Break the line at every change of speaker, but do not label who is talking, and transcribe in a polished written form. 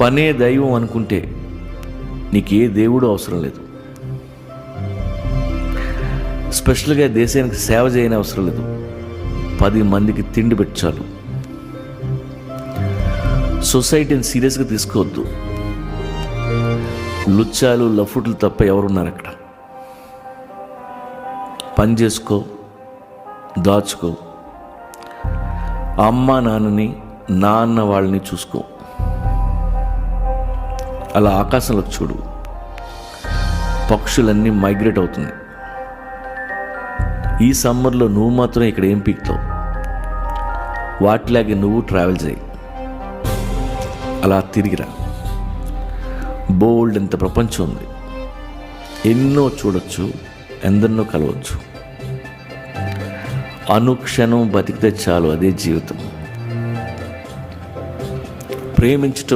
పనే దైవం అనుకుంటే నీకు ఏ దేవుడు అవసరం లేదు. స్పెషల్గా దేశానికి సేవ చేయని అవసరం లేదు. 10 మందికి తిండి పెట్టాలి. సొసైటీని సీరియస్గా తీసుకోవద్దు. లుచ్చాలు లఫుట్లు తప్ప ఎవరున్నారు అక్కడ? పని చేసుకో, దాచుకో, అమ్మ నాన్నని నాన్న వాళ్ళని చూసుకో. అలా ఆకాశంలోకి చూడు, పక్షులన్నీ మైగ్రేట్ అవుతున్నాయి. ఈ సమ్మర్లో నువ్వు మాత్రం ఇక్కడ ఏం పీకుతావు? వాటిలాగే నువ్వు ట్రావెల్ చేయి. అలా తిరిగిరా. బోల్డ్ ఎంత ప్రపంచం ఉంది. ఎన్నో చూడొచ్చు, ఎందరినో కలవచ్చు. అనుక్షణం బతికితే చాలు, అదే జీవితం. ప్రేమించటం